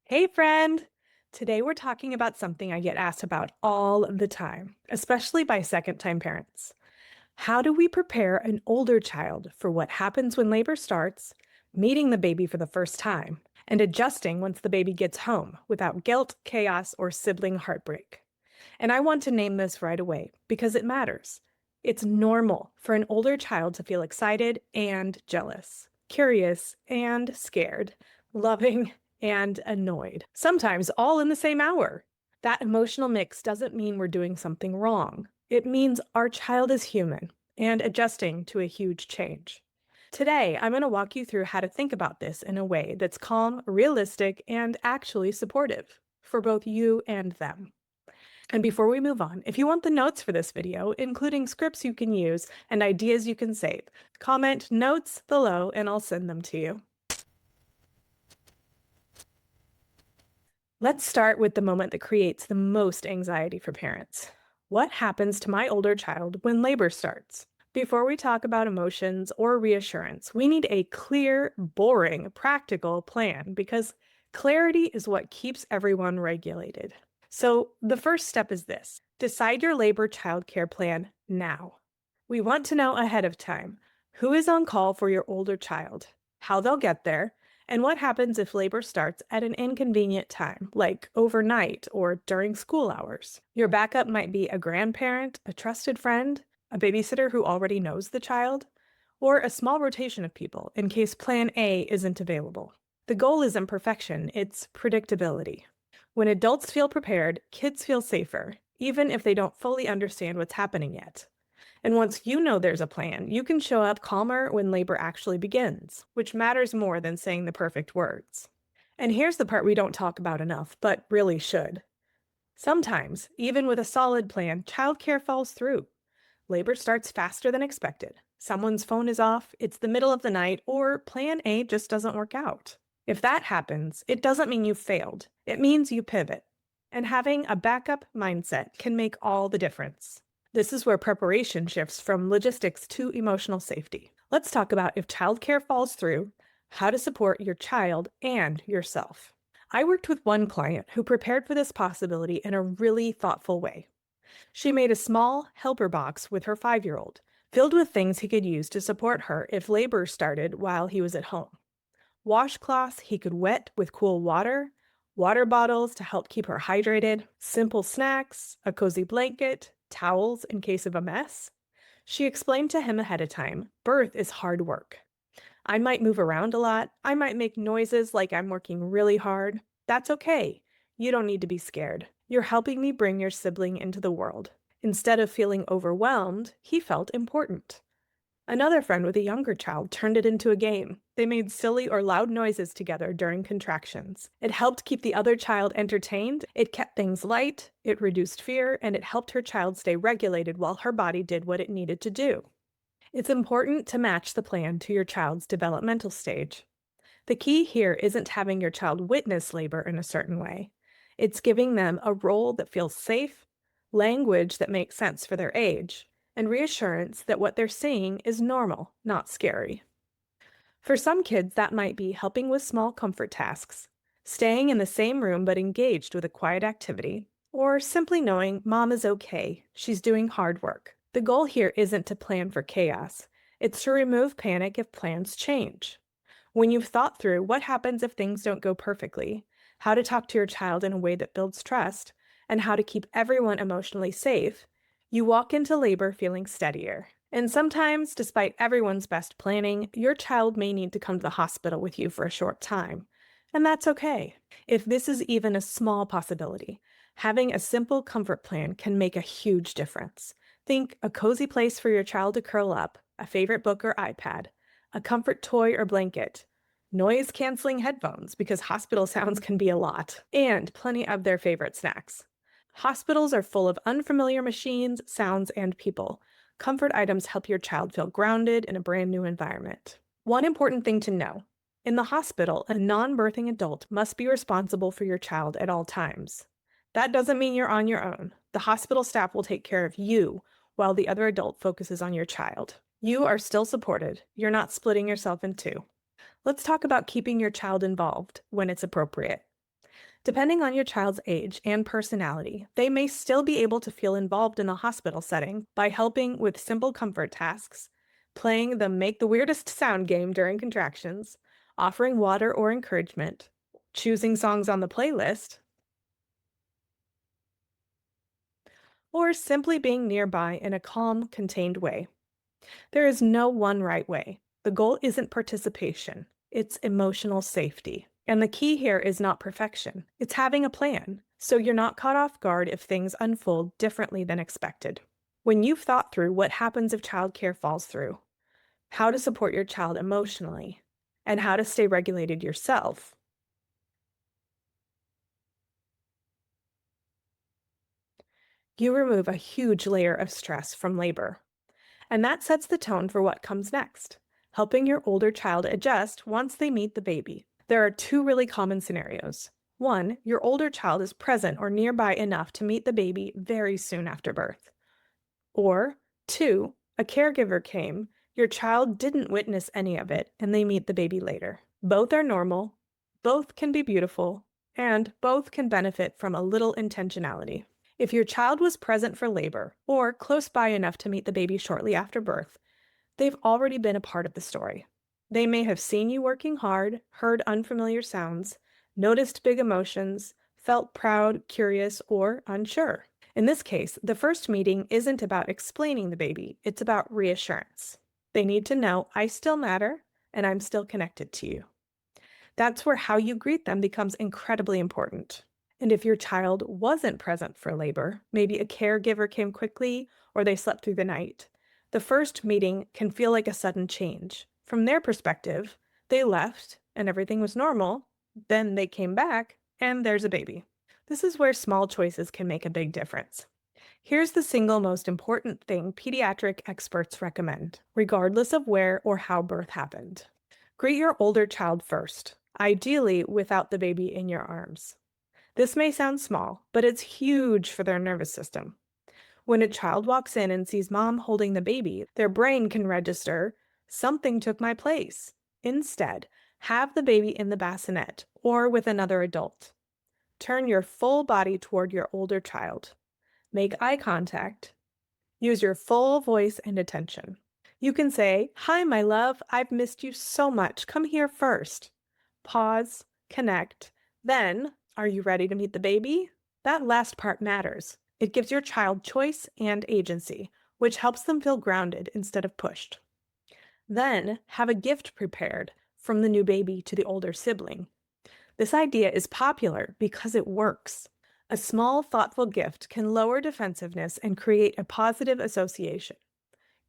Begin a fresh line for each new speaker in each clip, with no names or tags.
Hey, friend! Today we're talking about something I get asked about all the time, especially by second-time parents. How do we prepare an older child for what happens when labor starts, meeting the baby for the first time, and adjusting once the baby gets home without guilt, chaos, or sibling heartbreak? And I want to name this right away because it matters. It's normal for an older child to feel excited and jealous, curious and scared, loving and annoyed, sometimes all in the same hour. That emotional mix doesn't mean we're doing something wrong. It means our child is human and adjusting to a huge change. Today, I'm going to walk you through how to think about this in a way that's calm, realistic, and actually supportive for both you and them. And before we move on, if you want the notes for this video, including scripts you can use and ideas you can save, comment notes below and I'll send them to you. Let's start with the moment that creates the most anxiety for parents. What happens to my older child when labor starts? Before we talk about emotions or reassurance, we need a clear, boring, practical plan because clarity is what keeps everyone regulated. So the first step is this: decide your labor childcare plan now. We want to know ahead of time who is on call for your older child, how they'll get there, and what happens if labor starts at an inconvenient time, like overnight or during school hours. Your backup might be a grandparent, a trusted friend, a babysitter who already knows the child, or a small rotation of people in case plan A isn't available. The goal isn't perfection, it's predictability. When adults feel prepared, kids feel safer, even if they don't fully understand what's happening yet. And once you know there's a plan, you can show up calmer when labor actually begins, which matters more than saying the perfect words. And here's the part we don't talk about enough, but really should. Sometimes, even with a solid plan, childcare falls through. Labor starts faster than expected. Someone's phone is off, it's the middle of the night, or plan A just doesn't work out. If that happens, it doesn't mean you failed. It means you pivot. And having a backup mindset can make all the difference. This is where preparation shifts from logistics to emotional safety. Let's talk about if childcare falls through, how to support your child and yourself. I worked with one client who prepared for this possibility in a really thoughtful way. She made a small helper box with her 5-year-old, filled with things he could use to support her if labor started while he was at home. Washcloths he could wet with cool water, water bottles to help keep her hydrated, simple snacks, a cozy blanket, towels in case of a mess. She explained to him ahead of time, birth is hard work. I might move around a lot. I might make noises like I'm working really hard. That's okay. You don't need to be scared. You're helping me bring your sibling into the world. Instead of feeling overwhelmed, he felt important. Another friend with a younger child turned it into a game. They made silly or loud noises together during contractions. It helped keep the other child entertained, it kept things light, it reduced fear, and it helped her child stay regulated while her body did what it needed to do. It's important to match the plan to your child's developmental stage. The key here isn't having your child witness labor in a certain way. It's giving them a role that feels safe, language that makes sense for their age, and reassurance that what they're seeing is normal, not scary. For some kids, that might be helping with small comfort tasks, staying in the same room but engaged with a quiet activity, or simply knowing mom is okay, she's doing hard work. The goal here isn't to plan for chaos, it's to remove panic if plans change. When you've thought through what happens if things don't go perfectly, how to talk to your child in a way that builds trust, and how to keep everyone emotionally safe, you walk into labor feeling steadier. And sometimes, despite everyone's best planning, your child may need to come to the hospital with you for a short time. And that's okay. If this is even a small possibility, having a simple comfort plan can make a huge difference. Think a cozy place for your child to curl up, a favorite book or iPad, a comfort toy or blanket, noise-canceling headphones because hospital sounds can be a lot, and plenty of their favorite snacks. Hospitals are full of unfamiliar machines, sounds, and people. Comfort items help your child feel grounded in a brand new environment. One important thing to know: in the hospital, a non-birthing adult must be responsible for your child at all times. That doesn't mean you're on your own. The hospital staff will take care of you while the other adult focuses on your child. You are still supported. You're not splitting yourself in two. Let's talk about keeping your child involved when it's appropriate. Depending on your child's age and personality, they may still be able to feel involved in a hospital setting by helping with simple comfort tasks, playing the make the weirdest sound game during contractions, offering water or encouragement, choosing songs on the playlist, or simply being nearby in a calm, contained way. There is no one right way. The goal isn't participation, it's emotional safety. And the key here is not perfection, it's having a plan, so you're not caught off guard if things unfold differently than expected. When you've thought through what happens if childcare falls through, how to support your child emotionally, and how to stay regulated yourself, you remove a huge layer of stress from labor. And that sets the tone for what comes next, helping your older child adjust once they meet the baby. There are two really common scenarios. One, your older child is present or nearby enough to meet the baby very soon after birth. Or two, a caregiver came, your child didn't witness any of it, and they meet the baby later. Both are normal, both can be beautiful, and both can benefit from a little intentionality. If your child was present for labor or close by enough to meet the baby shortly after birth, they've already been a part of the story. They may have seen you working hard, heard unfamiliar sounds, noticed big emotions, felt proud, curious, or unsure. In this case, the first meeting isn't about explaining the baby, it's about reassurance. They need to know, I still matter and I'm still connected to you. That's where how you greet them becomes incredibly important. And if your child wasn't present for labor, maybe a caregiver came quickly or they slept through the night, the first meeting can feel like a sudden change. From their perspective, they left and everything was normal, then they came back and there's a baby. This is where small choices can make a big difference. Here's the single most important thing pediatric experts recommend, regardless of where or how birth happened. Greet your older child first, ideally without the baby in your arms. This may sound small, but it's huge for their nervous system. When a child walks in and sees mom holding the baby, their brain can register, something took my place. Instead, have the baby in the bassinet or with another adult. Turn your full body toward your older child. Make eye contact. Use your full voice and attention. You can say, "Hi, my love, I've missed you so much. Come here first." Pause, connect. Then, are you ready to meet the baby? That last part matters. It gives your child choice and agency, which helps them feel grounded instead of pushed. Then, have a gift prepared from the new baby to the older sibling. This idea is popular because it works. A small, thoughtful gift can lower defensiveness and create a positive association.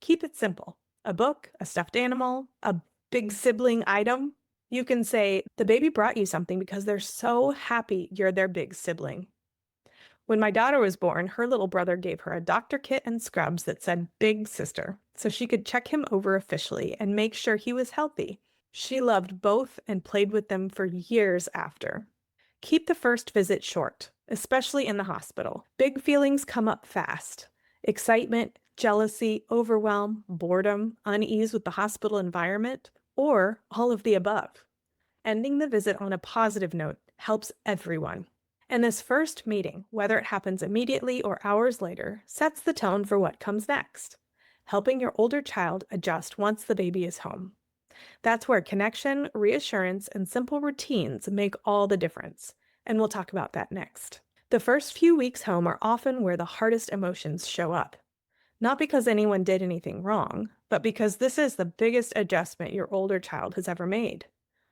Keep it simple. A book, a stuffed animal, a big sibling item. You can say, the baby brought you something because they're so happy you're their big sibling. When my daughter was born, her little brother gave her a doctor kit and scrubs that said Big Sister, so she could check him over officially and make sure he was healthy. She loved both and played with them for years after. Keep the first visit short, especially in the hospital. Big feelings come up fast. Excitement, jealousy, overwhelm, boredom, unease with the hospital environment, or all of the above. Ending the visit on a positive note helps everyone. And this first meeting, whether it happens immediately or hours later, sets the tone for what comes next, helping your older child adjust once the baby is home. That's where connection, reassurance, and simple routines make all the difference, and we'll talk about that next. The first few weeks home are often where the hardest emotions show up. Not because anyone did anything wrong, but because this is the biggest adjustment your older child has ever made.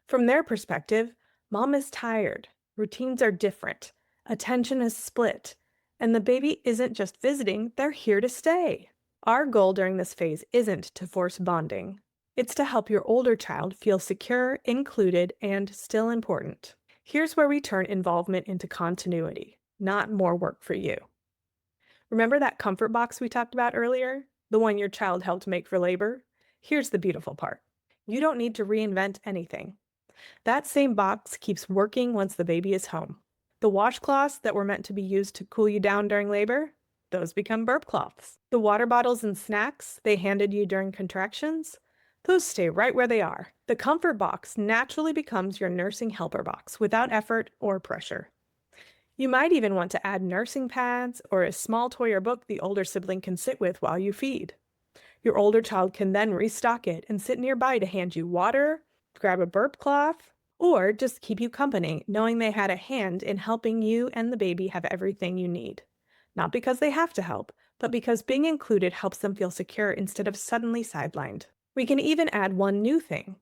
From their perspective, mom is tired, routines are different, attention is split, and the baby isn't just visiting, they're here to stay. Our goal during this phase isn't to force bonding. It's to help your older child feel secure, included, and still important. Here's where we turn involvement into continuity, not more work for you. Remember that comfort box we talked about earlier? The one your child helped make for labor? Here's the beautiful part. You don't need to reinvent anything. That same box keeps working once the baby is home. The washcloths that were meant to be used to cool you down during labor, those become burp cloths. The water bottles and snacks they handed you during contractions, those stay right where they are. The comfort box naturally becomes your nursing helper box without effort or pressure. You might even want to add nursing pads or a small toy or book the older sibling can sit with while you feed. Your older child can then restock it and sit nearby to hand you water, grab a burp cloth, or just keep you company, knowing they had a hand in helping you and the baby have everything you need. Not because they have to help, but because being included helps them feel secure instead of suddenly sidelined. We can even add one new thing.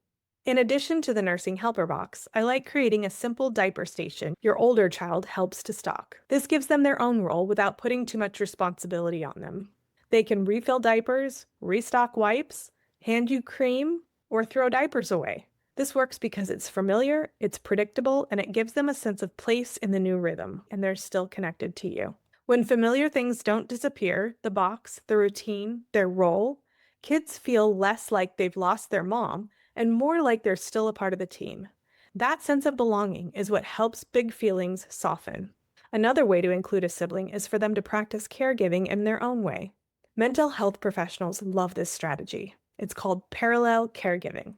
In addition to the nursing helper box, I like creating a simple diaper station your older child helps to stock. This gives them their own role without putting too much responsibility on them. They can refill diapers, restock wipes, hand you cream, or throw diapers away. This works because it's familiar, it's predictable, and it gives them a sense of place in the new rhythm, and they're still connected to you. When familiar things don't disappear, the box, the routine, their role, kids feel less like they've lost their mom and more like they're still a part of the team. That sense of belonging is what helps big feelings soften. Another way to include a sibling is for them to practice caregiving in their own way. Mental health professionals love this strategy. It's called parallel caregiving.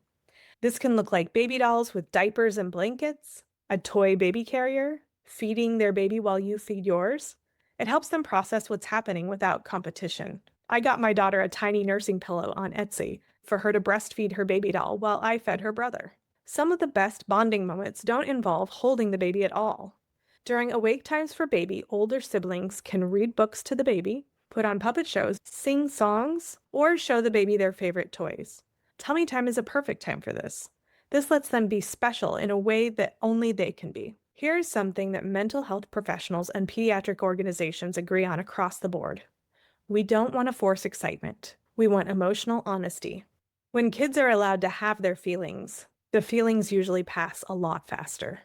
This can look like baby dolls with diapers and blankets, a toy baby carrier, feeding their baby while you feed yours. It helps them process what's happening without competition. I got my daughter a tiny nursing pillow on Etsy for her to breastfeed her baby doll while I fed her brother. Some of the best bonding moments don't involve holding the baby at all. During awake times for baby, older siblings can read books to the baby, put on puppet shows, sing songs, or show the baby their favorite toys. Tummy time is a perfect time for this. This lets them be special in a way that only they can be. Here's something that mental health professionals and pediatric organizations agree on across the board. We don't want to force excitement. We want emotional honesty. When kids are allowed to have their feelings, the feelings usually pass a lot faster.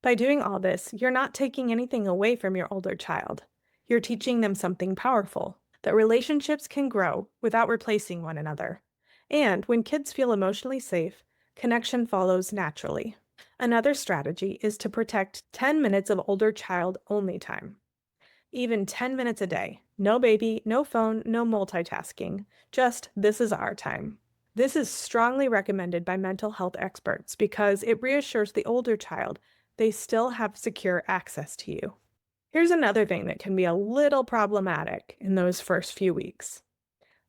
By doing all this, you're not taking anything away from your older child. You're teaching them something powerful, that relationships can grow without replacing one another. And when kids feel emotionally safe, connection follows naturally. Another strategy is to protect 10 minutes of older child only time. Even 10 minutes a day. No baby, no phone, no multitasking. Just this is our time. This is strongly recommended by mental health experts because it reassures the older child they still have secure access to you. Here's another thing that can be a little problematic in those first few weeks.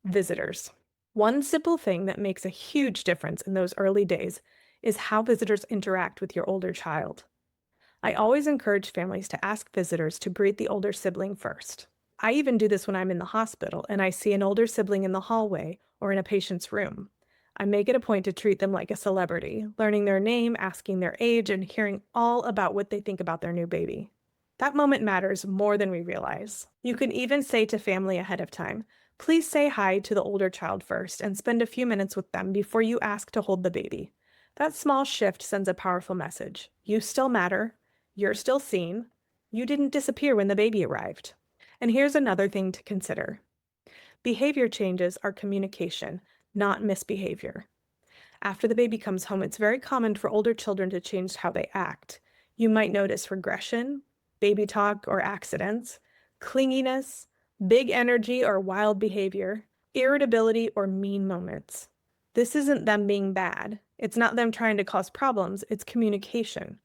Visitors. One simple thing that makes a huge difference in those early days is how visitors interact with your older child. I always encourage families to ask visitors to greet the older sibling first. I even do this when I'm in the hospital and I see an older sibling in the hallway or in a patient's room. I make it a point to treat them like a celebrity, learning their name, asking their age, and hearing all about what they think about their new baby. That moment matters more than we realize. You can even say to family ahead of time, please say hi to the older child first and spend a few minutes with them before you ask to hold the baby. That small shift sends a powerful message. You still matter. You're still seen. You didn't disappear when the baby arrived. And here's another thing to consider. Behavior changes are communication, not misbehavior. After the baby comes home, it's very common for older children to change how they act. You might notice regression, baby talk or accidents, clinginess, big energy or wild behavior, irritability or mean moments. This isn't them being bad. It's not them trying to cause problems. It's communication.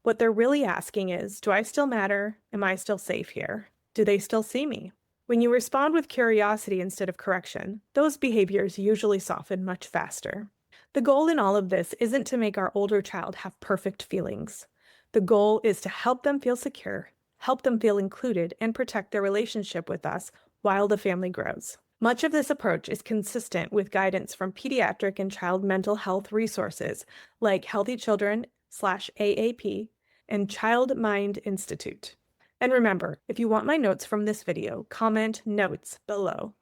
What they're really asking is, do I still matter? Am I still safe here? Do they still see me? When you respond with curiosity instead of correction, those behaviors usually soften much faster. The goal in all of this isn't to make our older child have perfect feelings. The goal is to help them feel secure, help them feel included, and protect their relationship with us while the family grows. Much of this approach is consistent with guidance from pediatric and child mental health resources like Healthy Children/AAP and Child Mind Institute. And remember, if you want my notes from this video, comment notes below.